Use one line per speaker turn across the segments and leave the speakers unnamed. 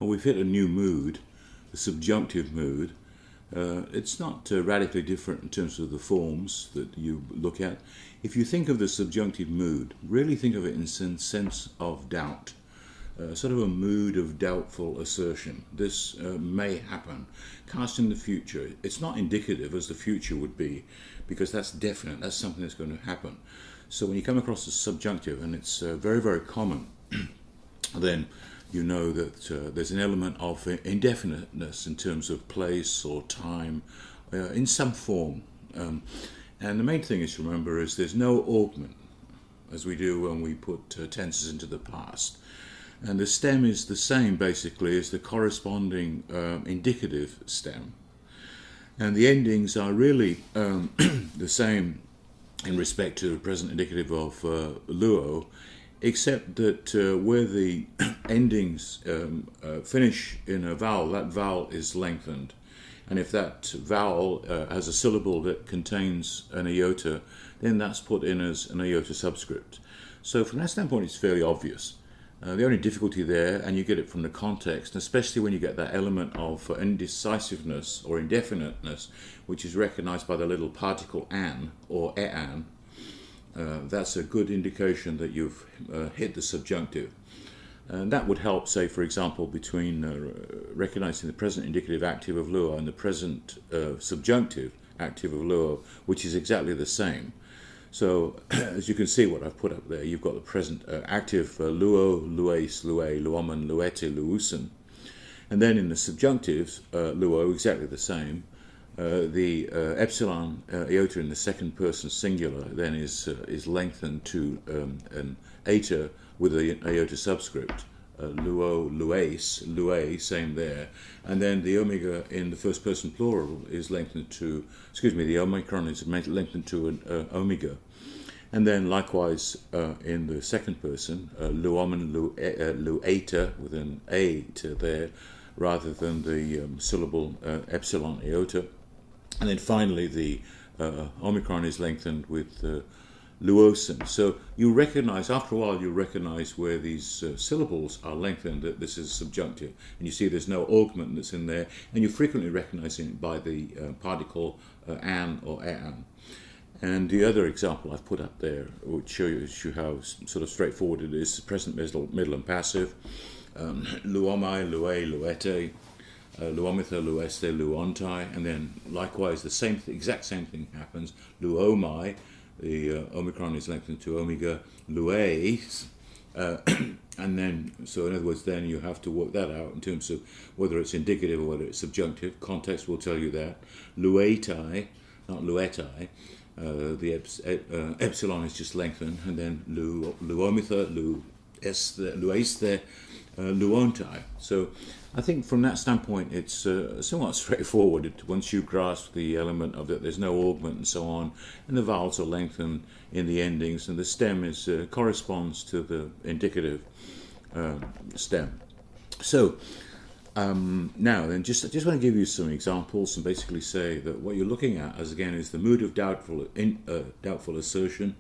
Well, we've hit a new mood, the subjunctive mood. It's not radically different in terms of the forms that you look at. If you think of the subjunctive mood, really think of it in sense of doubt. Sort of a mood of doubtful assertion. This may happen. Cast in the future. It's not indicative as the future would be, because that's definite. That's something that's going to happen. So when you come across the subjunctive, and it's very, very common, then you know that there's an element of indefiniteness in terms of place or time in some form. And the main thing is to remember is there's no augment, as we do when we put tenses into the past. And the stem is the same, basically, as the corresponding indicative stem. And the endings are really the same in respect to the present indicative of luo, except that where the endings finish in a vowel, that vowel is lengthened. And if that vowel has a syllable that contains an iota, then that's put in as an iota subscript. So from that standpoint, it's fairly obvious. The only difficulty there, and you get it from the context, especially when you get that element of indecisiveness or indefiniteness, which is recognized by the little particle an or ean, that's a good indication that you've hit the subjunctive. And that would help, say, for example, between recognizing the present indicative active of luo and the present subjunctive active of luo, which is exactly the same. So, as you can see what I've put up there, you've got the present active luo, lues, lue, luomen, luete, luusen. And then in the subjunctives, luo, exactly the same. The epsilon iota in the second person singular then is lengthened to an eta with an iota subscript. Luo, lues, lue, same there. And then the omega in the first person plural is lengthened to, the omicron is lengthened to an omega. And then likewise in the second person, luomen, lueta with an eta there, rather than the syllable epsilon iota. And then finally the omicron is lengthened with luosen. So you recognize, after a while, you recognize where these syllables are lengthened, that this is subjunctive. And you see there's no augment that's in there, and you frequently recognize it by the particle an or ean. And the other example I've put up there, which shows you how sort of straightforward it is, present, middle, and passive. Luomai, lue, luete, luomitha, lueste, luontai, and then likewise the exact same thing happens. Luomai, the omicron is lengthened to omega, lues, and then, so in other words, then you have to work that out in terms of whether it's indicative or whether it's subjunctive. Context will tell you that. Luetai, not luetai, the epsilon is just lengthened, and then luomitha, lueste, luontai. So I think from that standpoint it's somewhat straightforward once you grasp the element of that there's no augment and so on, and the vowels are lengthened in the endings, and the stem is corresponds to the indicative stem. So now then, I just want to give you some examples and basically say that what you're looking at, as again, is the mood of doubtful assertion.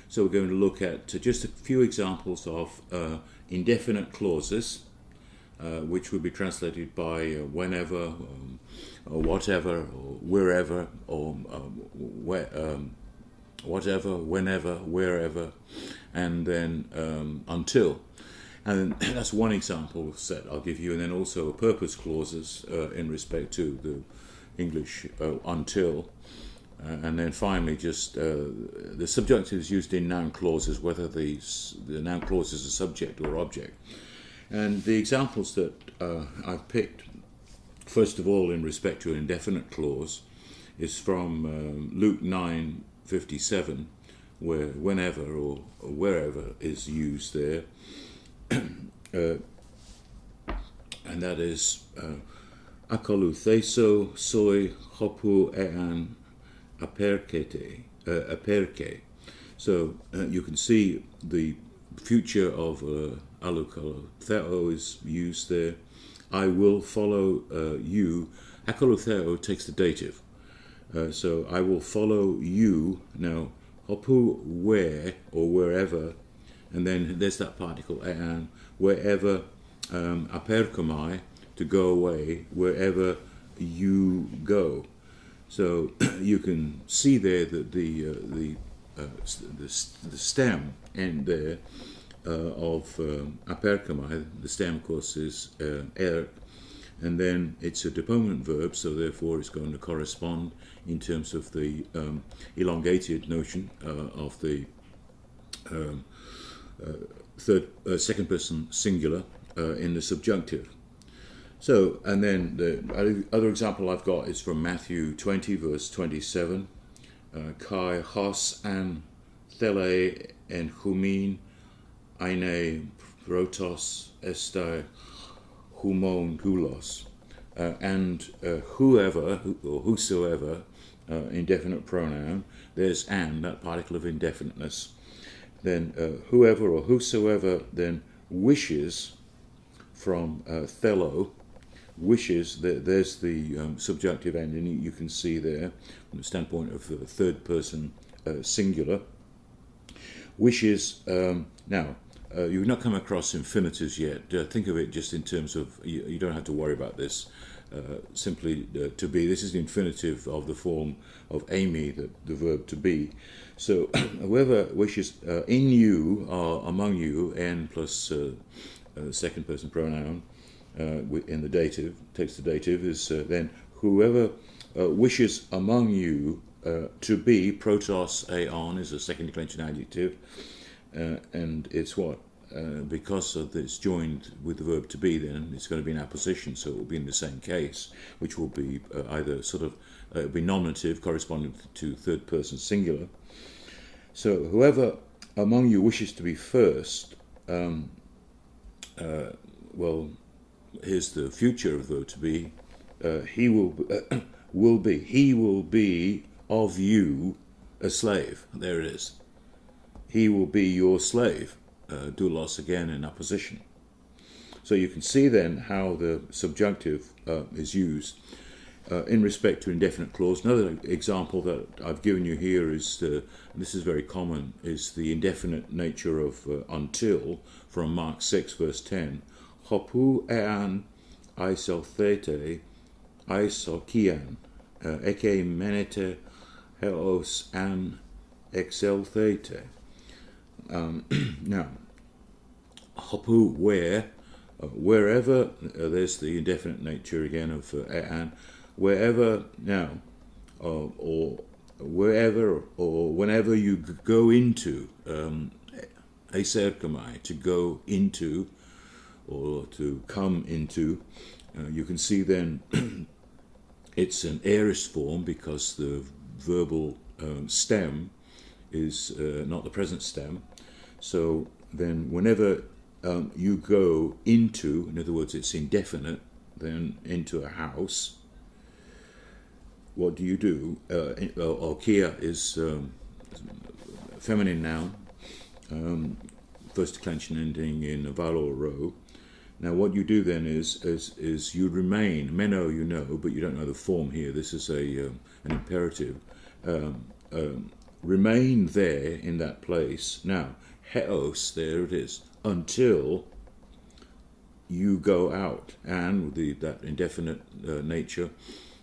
So we're going to look at just a few examples of indefinite clauses, which would be translated by whenever, or whatever, or wherever, or whatever, whenever, wherever, and then until. And that's one example set I'll give you, and then also purpose clauses in respect to the English until. And then finally, just the subjunctive is used in noun clauses, whether the noun clause is a subject or object. And the examples that I've picked, first of all, in respect to an indefinite clause, is from Luke 9:57, where whenever or wherever is used there. And that is akolutheso soi hopu ean aperke. So you can see the future of alukalotheo is used there. I will follow you. Akalotheo takes the dative. So I will follow you. Now, hopu where or wherever, and then there's that particle ean, wherever aperkomai, to go away wherever you go. So you can see there that the stem end there of aperkamai, the stem of course is er, and then it's a deponent verb, so therefore it's going to correspond in terms of the elongated notion of the second person singular in the subjunctive. So, and then the other example I've got is from Matthew 20, verse 27. Kai hos an thele en humin aine protos estai humon gulos. And whoever, or whosoever, indefinite pronoun, there's an, that particle of indefiniteness. Then whoever or whosoever then wishes from thelo, wishes, there's the subjunctive ending you can see there from the standpoint of the third person singular. Wishes, now, you've not come across infinitives yet. Think of it just in terms of, you don't have to worry about this. Simply to be, this is the infinitive of the form of Amy, the verb to be. So whoever wishes in you or among you, n plus second person pronoun in the dative, takes the dative, is then whoever wishes among you to be, protos aon is a second declension adjective, and it's what? Because it's joined with the verb to be, then it's going to be in apposition, so it will be in the same case, which will be either sort of be nominative corresponding to third person singular. So whoever among you wishes to be first, well, here's the future of the verb to be. He will be. He will be of you a slave. There it is. He will be your slave. Doulos again in apposition. So you can see then how the subjunctive is used in respect to indefinite clause. Another example that I've given you here is, and this is very common, is the indefinite nature of until from Mark 6 verse 10. Hopu ean iselthete isokian eke menete heos an exelthete. Now, hopu, where, wherever, there's the indefinite nature again of and wherever, now, or wherever, or whenever you go into, eserkamai, to go into, or to come into, you can see then it's an aorist form because the verbal stem is not the present stem. So then whenever you go into, in other words, it's indefinite, then into a house, what do you do? Kia is feminine noun, first declension ending in a vowel or row. Now what you do then is you remain, meno you know, but you don't know the form here. This is an imperative. Remain there in that place. Now, heos, there it is, until you go out, and that indefinite nature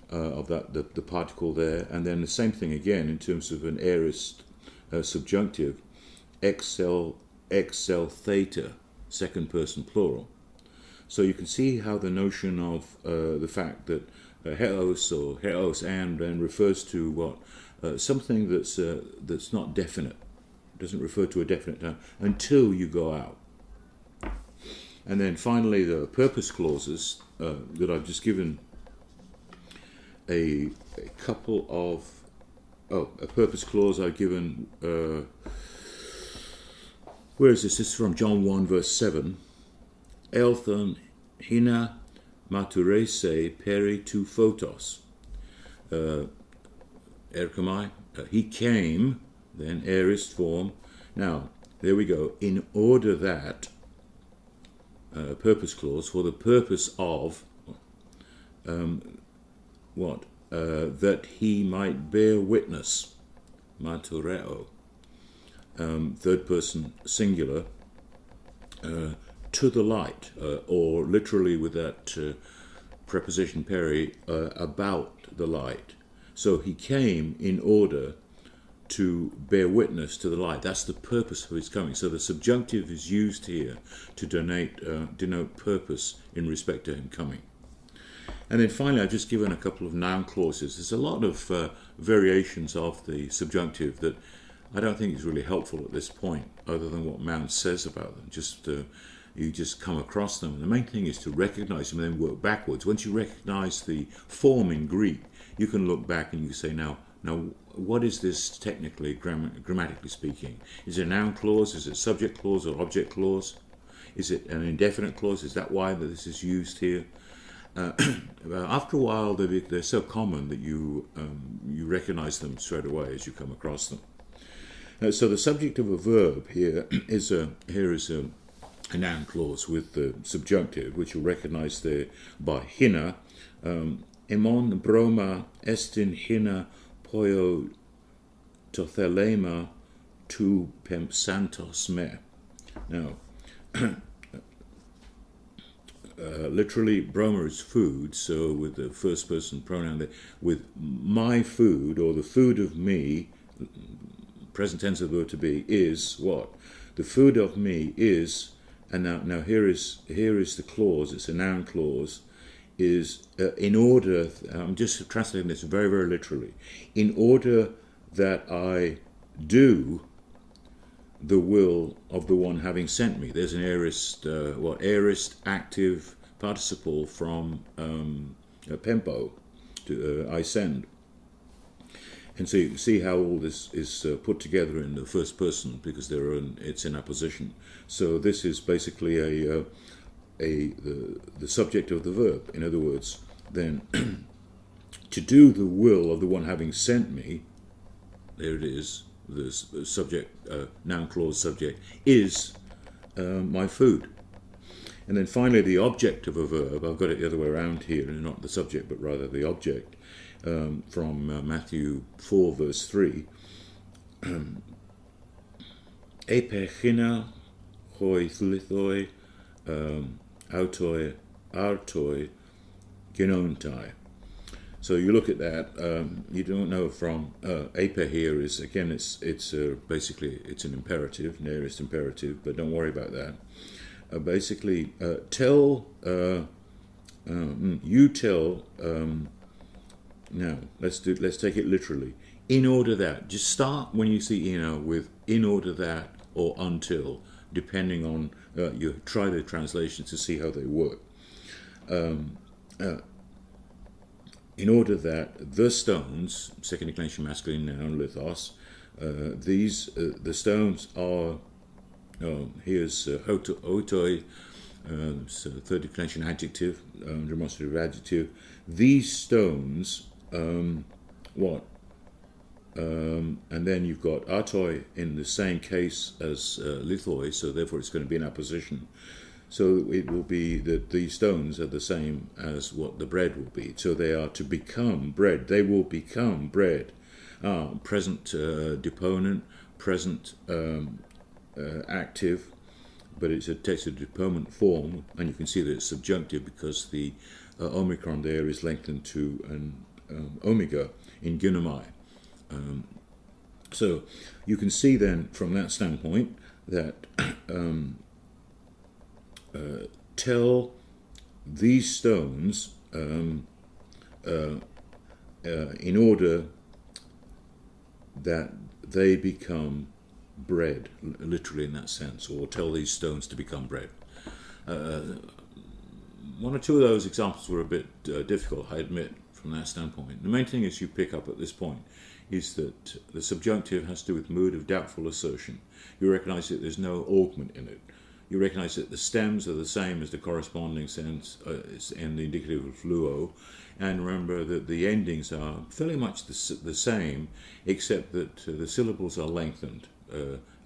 of the particle there, and then the same thing again in terms of an aorist subjunctive, excel theta, second person plural. So you can see how the notion of the fact that heos or heos and then refers to what? Something that's not definite. It doesn't refer to a definite time until you go out. And then finally the purpose clauses that I've just given a couple of, a purpose clause I've given, where is this? This is from John 1 verse 7. Elthon hina maturese peri tu photos. Erkamai, he came, then aorist form. Now, there we go. In order that, purpose clause, for the purpose of, what? That he might bear witness, matureo, third person singular, to the light, or literally with that preposition peri, about the light. So he came in order to bear witness to the light. That's the purpose of his coming. So the subjunctive is used here to denote purpose in respect to him coming. And then finally, I've just given a couple of noun clauses. There's a lot of variations of the subjunctive that I don't think is really helpful at this point, other than what Mount says about them. You just come across them. And the main thing is to recognize them and then work backwards. Once you recognize the form in Greek, you can look back and you say, now, what is this technically, grammatically speaking? Is it a noun clause? Is it a subject clause or object clause? Is it an indefinite clause? Is that why this is used here? After a while, they're so common that you recognize them straight away as you come across them. So the subject of a verb here is a noun clause with the subjunctive, which you'll recognize there by hina. Emon broma estin hina poio tothelema tu pempsantos me. Now, literally, broma is food, so with the first person pronoun there, with my food, or the food of me, present tense of the verb to be, is what? The food of me is, and now here is the clause, it's a noun clause, is in order, I'm just translating this very, very literally, in order that I do the will of the one having sent me. There's an aorist active participle from pempo, to I send. And so you see how all this is put together in the first person, because it's in apposition. So this is basically the subject of the verb. In other words, then to do the will of the one having sent me, there it is, the subject, noun clause subject, is my food. And then finally the object of a verb, I've got it the other way around here, not the subject but rather the object, from Matthew 4 verse 3. Epechina hoi thlithoi autoi artoi genontai. So you look at that, you don't know from ape here is, again, it's basically it's an imperative, nearest imperative, but don't worry about that. Basically, you tell. Now let's take it literally. In order that, just start when you see with in order that or until, depending on you try the translations to see how they work. In order that the stones, second declension masculine noun, lithos, the stones are, here's otoi, so third declension adjective, demonstrative adjective. These stones, what? And then you've got artoi in the same case as lithoi, so therefore it's going to be in apposition. So it will be that these stones are the same as what the bread will be. So they are to become bread. They will become bread. Present deponent, present active, but it takes a deponent form, and you can see that it's subjunctive because the omicron there is lengthened to an omega in gunomai. So you can see then from that standpoint that tell these stones in order that they become bread, literally in that sense, or tell these stones to become bread. One or two of those examples were a bit difficult, I admit, from that standpoint. The main thing is you pick up at this point is that the subjunctive has to do with mood of doubtful assertion. You recognize that there's no augment in it. You recognize that the stems are the same as the corresponding sense in the indicative of fluo, and remember that the endings are fairly much the same, except that the syllables are lengthened.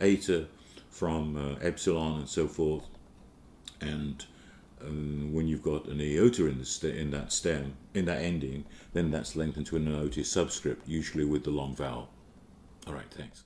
Eta from epsilon and so forth, and when you've got an iota in that stem, in that ending, then that's lengthened to an iota subscript, usually with the long vowel. All right, thanks.